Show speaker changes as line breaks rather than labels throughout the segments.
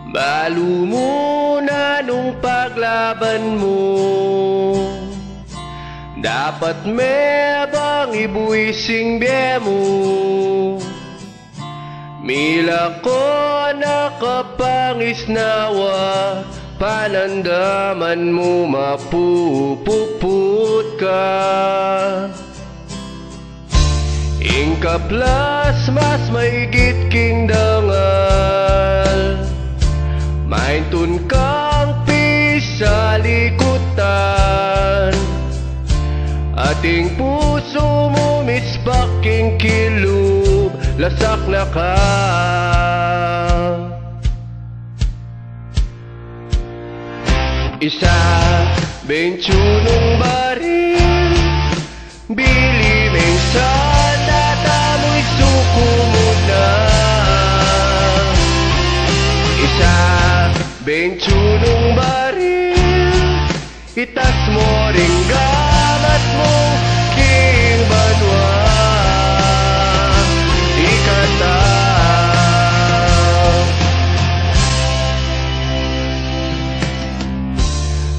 Balo muna nung paglaban mo, dapat mebang ibuising biye mo. Mila ko nakapangisnawa, panandaman mo mapupuput ka. Ingkaplas mas maigit king dangal, maintun kang pisalikutan. Ating puso mo mispaking kilub, lasak na ka. Isa, 21 baril, bili mensan, datamo'y suko mo na. Isa, 21 baril, itas mo ring gamat mo, King Banwa, ikata.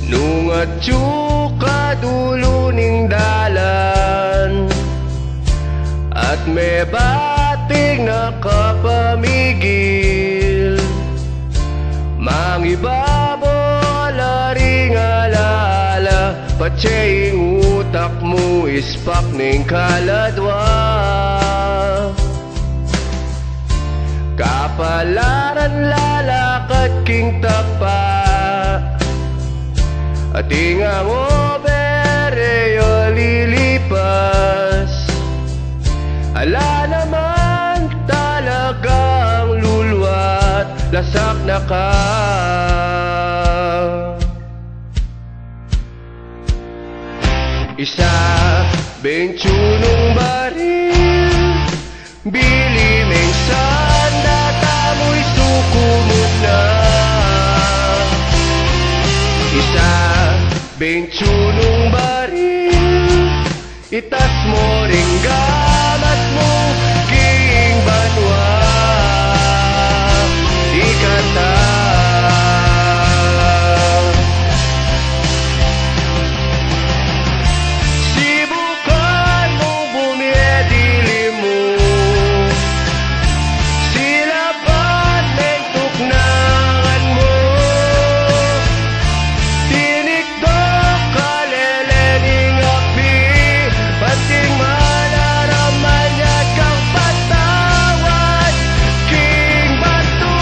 Nung atsuka dulo ning dalan, at may bating nakapamigil, mangibabo laring alala, patsing utak mo ispak ning kaladwa. Kapalaran lalakad king tapa, ating ang obereyo lilipas. Ala naman talagang luluat, lasak na ka. Isa, 21 baril, bili mensan, datamo'y suko mo na. Isa, 21 baril, itas mo ring gamat mo, King Banwa, ikata. Sibukan mo bumiyadili mo, silapan ng tuknangan mo. Tiniktok kalelening api, pating manaraman niya kang patawad, King Batu.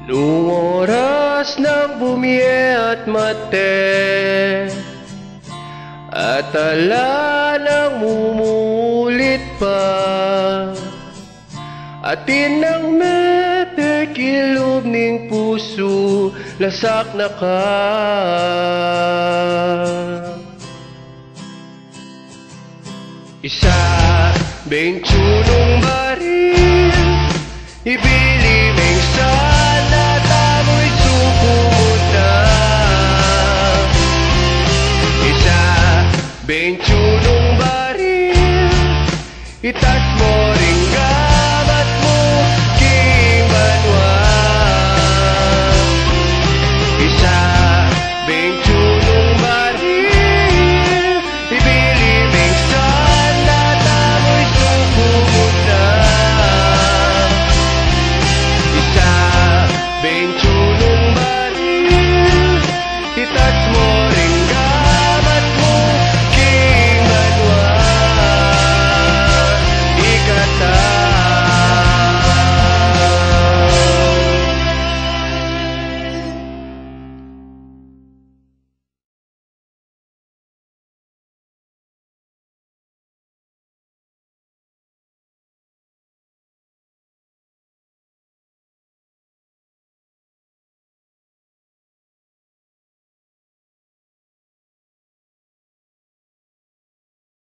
Nung oras ng bumiye at mate, at ala nang mumulit pa, atin ng mete kilob ning puso, lasak na ka. Isa, 21 baril, ibili mensan,